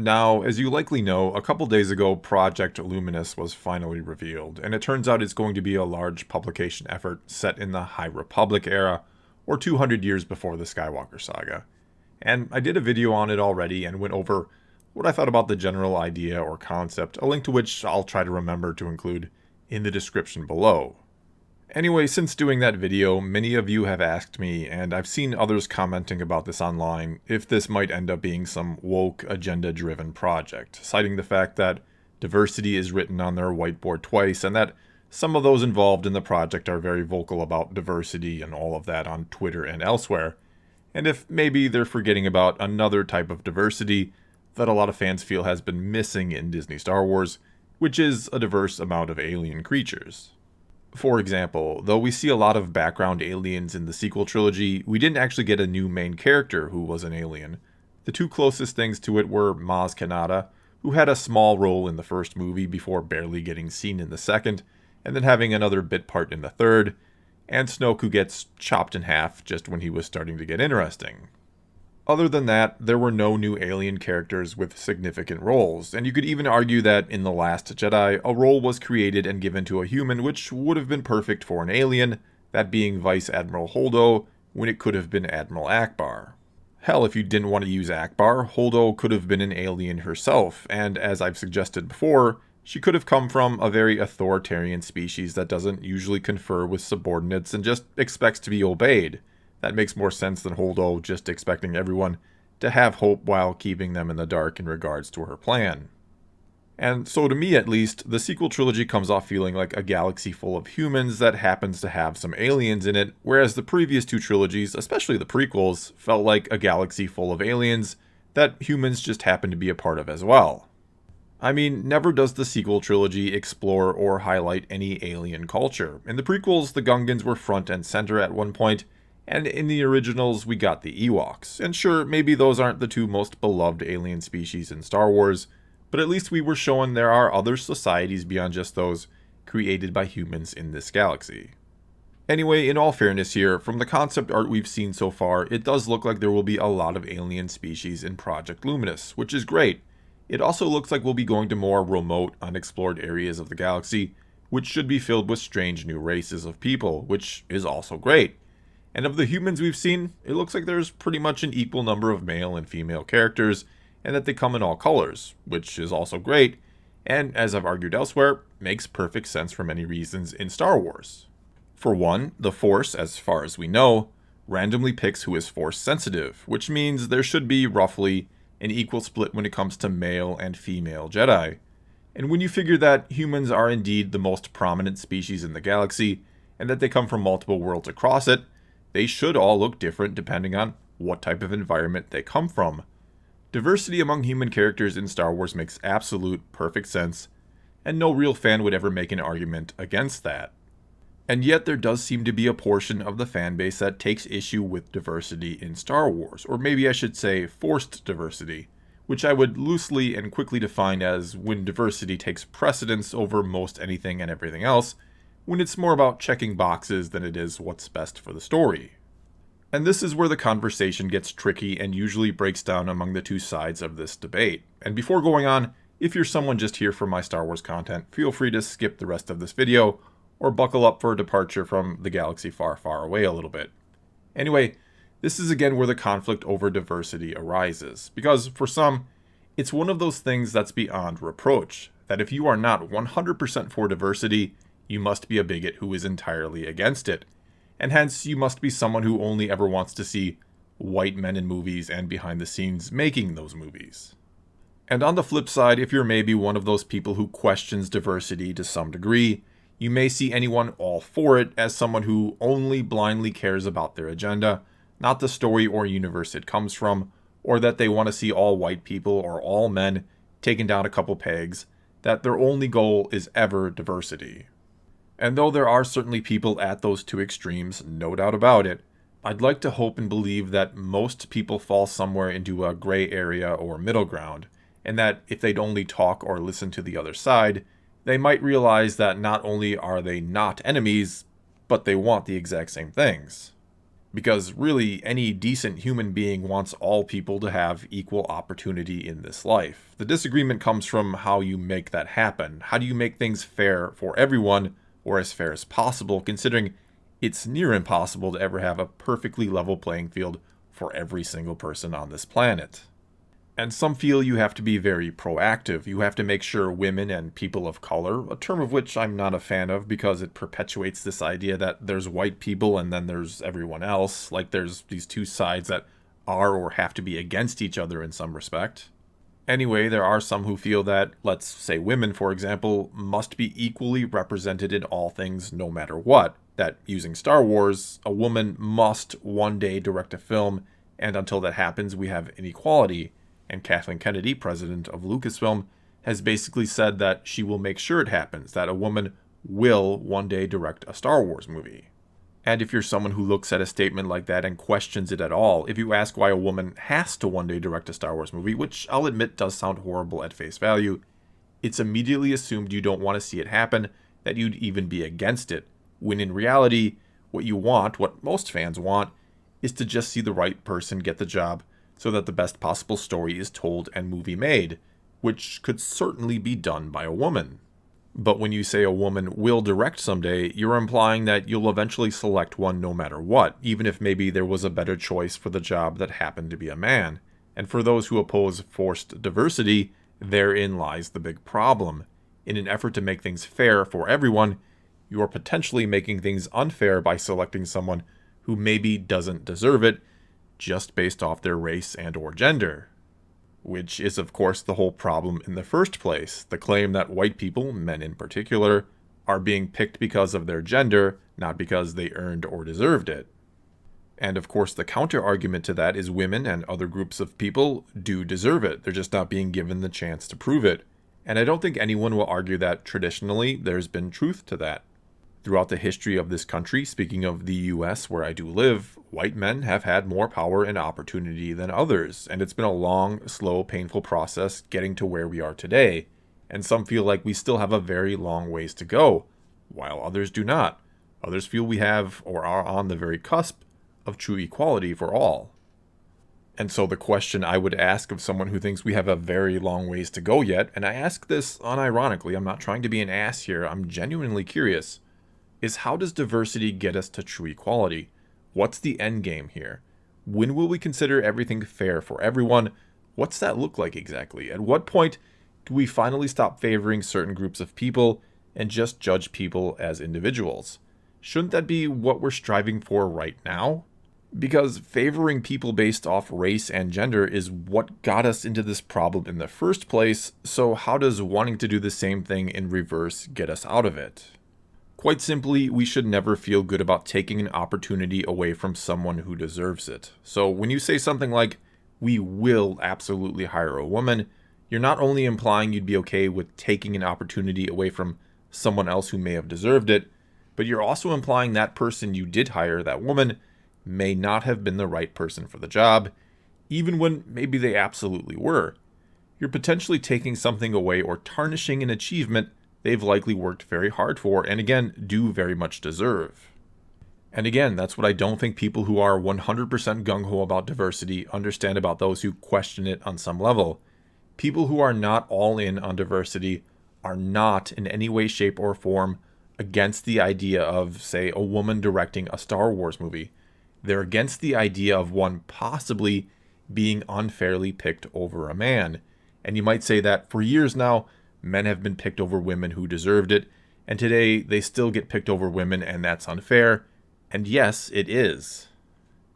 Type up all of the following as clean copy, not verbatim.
Now, as you likely know, a couple days ago, Project Luminous was finally revealed, and it turns out it's going to be a large publication effort set in the High Republic era, or 200 years before the Skywalker saga. And I did a video on it already and went over what I thought about the general idea or concept, a link to which I'll try to remember to include in the description below. Anyway, since doing that video, many of you have asked me, and I've seen others commenting about this online, if this might end up being some woke, agenda-driven project, citing the fact that diversity is written on their whiteboard twice, and that some of those involved in the project are very vocal about diversity and all of that on Twitter and elsewhere, and if maybe they're forgetting about another type of diversity that a lot of fans feel has been missing in Disney Star Wars, which is a diverse amount of alien creatures. For example, though we see a lot of background aliens in the sequel trilogy, we didn't actually get a new main character who was an alien. The two closest things to it were Maz Kanata, who had a small role in the first movie before barely getting seen in the second, and then having another bit part in the third, and Snoke, who gets chopped in half just when he was starting to get interesting. Other than that, there were no new alien characters with significant roles, and you could even argue that in The Last Jedi, a role was created and given to a human which would have been perfect for an alien, that being Vice Admiral Holdo, when it could have been Admiral Akbar. Hell, if you didn't want to use Akbar, Holdo could have been an alien herself, and as I've suggested before, she could have come from a very authoritarian species that doesn't usually confer with subordinates and just expects to be obeyed. That makes more sense than Holdo just expecting everyone to have hope while keeping them in the dark in regards to her plan. And so to me at least, the sequel trilogy comes off feeling like a galaxy full of humans that happens to have some aliens in it, whereas the previous two trilogies, especially the prequels, felt like a galaxy full of aliens that humans just happen to be a part of as well. I mean, never does the sequel trilogy explore or highlight any alien culture. In the prequels, the Gungans were front and center at one point, and in the originals, we got the Ewoks. And sure, maybe those aren't the two most beloved alien species in Star Wars, but at least we were shown there are other societies beyond just those created by humans in this galaxy. Anyway, in all fairness here, from the concept art we've seen so far, it does look like there will be a lot of alien species in Project Luminous, which is great. It also looks like we'll be going to more remote, unexplored areas of the galaxy, which should be filled with strange new races of people, which is also great. And of the humans we've seen, it looks like there's pretty much an equal number of male and female characters, and that they come in all colors, which is also great, and as I've argued elsewhere, makes perfect sense for many reasons in Star Wars. For one, the Force, as far as we know, randomly picks who is Force sensitive, which means there should be roughly an equal split when it comes to male and female Jedi. And when you figure that humans are indeed the most prominent species in the galaxy, and that they come from multiple worlds across it, they should all look different depending on what type of environment they come from. Diversity among human characters in Star Wars makes absolute perfect sense, and no real fan would ever make an argument against that. And yet there does seem to be a portion of the fanbase that takes issue with diversity in Star Wars, or maybe I should say forced diversity, which I would loosely and quickly define as when diversity takes precedence over most anything and everything else, when it's more about checking boxes than it is what's best for the story. And this is where the conversation gets tricky and usually breaks down among the two sides of this debate. And before going on, if you're someone just here for my Star Wars content, feel free to skip the rest of this video, or buckle up for a departure from the galaxy far, far away a little bit. Anyway, this is again where the conflict over diversity arises, because for some, it's one of those things that's beyond reproach, that if you are not 100% for diversity, you must be a bigot who is entirely against it, and hence you must be someone who only ever wants to see white men in movies and behind the scenes making those movies. And on the flip side, if you're maybe one of those people who questions diversity to some degree, you may see anyone all for it as someone who only blindly cares about their agenda, not the story or universe it comes from, or that they want to see all white people or all men taken down a couple pegs, that their only goal is ever diversity. And though there are certainly people at those two extremes, no doubt about it, I'd like to hope and believe that most people fall somewhere into a gray area or middle ground, and that if they'd only talk or listen to the other side, they might realize that not only are they not enemies, but they want the exact same things. Because really, any decent human being wants all people to have equal opportunity in this life. The disagreement comes from how you make that happen. How do you make things fair for everyone, or as fair as possible, considering it's near impossible to ever have a perfectly level playing field for every single person on this planet? And some feel you have to be very proactive. You have to make sure women and people of color, a term of which I'm not a fan of because it perpetuates this idea that there's white people and then there's everyone else, like there's these two sides that are or have to be against each other in some respect. Anyway, there are some who feel that, let's say women for example, must be equally represented in all things no matter what. That using Star Wars, a woman must one day direct a film, and until that happens we have inequality. And Kathleen Kennedy, president of Lucasfilm, has basically said that she will make sure it happens, that a woman will one day direct a Star Wars movie. And if you're someone who looks at a statement like that and questions it at all, if you ask why a woman has to one day direct a Star Wars movie, which I'll admit does sound horrible at face value, it's immediately assumed you don't want to see it happen, that you'd even be against it, when in reality, what you want, what most fans want, is to just see the right person get the job, so that the best possible story is told and movie made, which could certainly be done by a woman. But when you say a woman will direct someday, you're implying that you'll eventually select one no matter what, even if maybe there was a better choice for the job that happened to be a man. And for those who oppose forced diversity, therein lies the big problem. In an effort to make things fair for everyone, you are potentially making things unfair by selecting someone who maybe doesn't deserve it, just based off their race and or gender. Which is of course the whole problem in the first place, the claim that white people, men in particular, are being picked because of their gender, not because they earned or deserved it. And of course the counter-argument to that is women and other groups of people do deserve it, they're just not being given the chance to prove it. And I don't think anyone will argue that traditionally there's been truth to that. Throughout the history of this country, speaking of the US where I do live, white men have had more power and opportunity than others, and it's been a long, slow, painful process getting to where we are today, and some feel like we still have a very long ways to go, while others do not. Others feel we have, or are on the very cusp, of true equality for all. And so the question I would ask of someone who thinks we have a very long ways to go yet, and I ask this unironically, I'm not trying to be an ass here, I'm genuinely curious, is how does diversity get us to true equality? What's the end game here? When will we consider everything fair for everyone? What's that look like exactly? At what point do we finally stop favoring certain groups of people and just judge people as individuals? Shouldn't that be what we're striving for right now? Because favoring people based off race and gender is what got us into this problem in the first place, so how does wanting to do the same thing in reverse get us out of it? Quite simply, we should never feel good about taking an opportunity away from someone who deserves it. So when you say something like, we will absolutely hire a woman, you're not only implying you'd be okay with taking an opportunity away from someone else who may have deserved it, but you're also implying that person you did hire, that woman, may not have been the right person for the job, even when maybe they absolutely were. You're potentially taking something away or tarnishing an achievement they've likely worked very hard for, and again, do very much deserve. And again, that's what I don't think people who are 100% gung-ho about diversity understand about those who question it on some level. People who are not all in on diversity are not in any way, shape, or form against the idea of, say, a woman directing a Star Wars movie. They're against the idea of one possibly being unfairly picked over a man. And you might say that for years now, men have been picked over women who deserved it, and today they still get picked over women, and that's unfair. And yes, it is.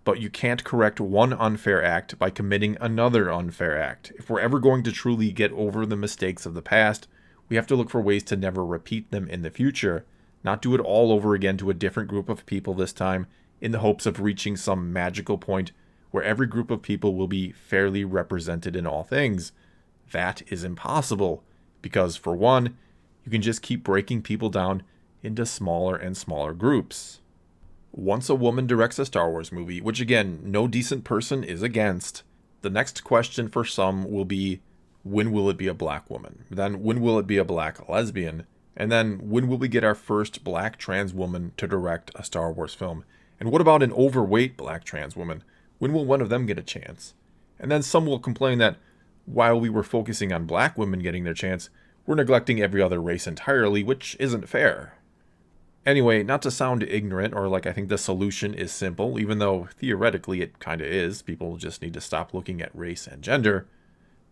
But you can't correct one unfair act by committing another unfair act. If we're ever going to truly get over the mistakes of the past, we have to look for ways to never repeat them in the future, not do it all over again to a different group of people this time, in the hopes of reaching some magical point where every group of people will be fairly represented in all things. That is impossible. Because, for one, you can just keep breaking people down into smaller and smaller groups. Once a woman directs a Star Wars movie, which again, no decent person is against, the next question for some will be, when will it be a black woman? Then, when will it be a black lesbian? And then, when will we get our first black trans woman to direct a Star Wars film? And what about an overweight black trans woman? When will one of them get a chance? And then some will complain that while we were focusing on black women getting their chance, we're neglecting every other race entirely, which isn't fair. Anyway, not to sound ignorant or like I think the solution is simple, even though theoretically it kinda is, people just need to stop looking at race and gender,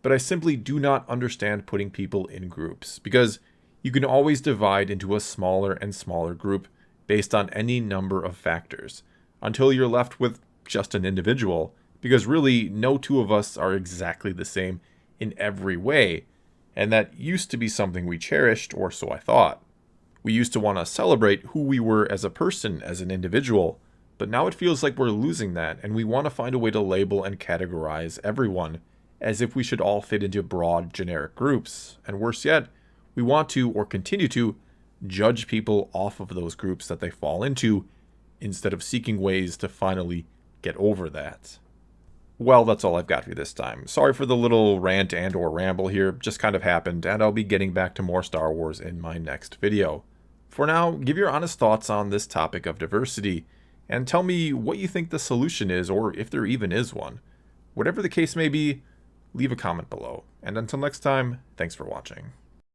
but I simply do not understand putting people in groups, because you can always divide into a smaller and smaller group based on any number of factors, until you're left with just an individual, because really no two of us are exactly the same in every way, and that used to be something we cherished, or so I thought. We used to want to celebrate who we were as a person, as an individual, but now it feels like we're losing that, and we want to find a way to label and categorize everyone, as if we should all fit into broad, generic groups, and worse yet, we want to, or continue to, judge people off of those groups that they fall into, instead of seeking ways to finally get over that. Well, that's all I've got for you this time. Sorry for the little rant and or ramble here, just kind of happened, and I'll be getting back to more Star Wars in my next video. For now, give your honest thoughts on this topic of diversity, and tell me what you think the solution is, or if there even is one. Whatever the case may be, leave a comment below. And until next time, thanks for watching.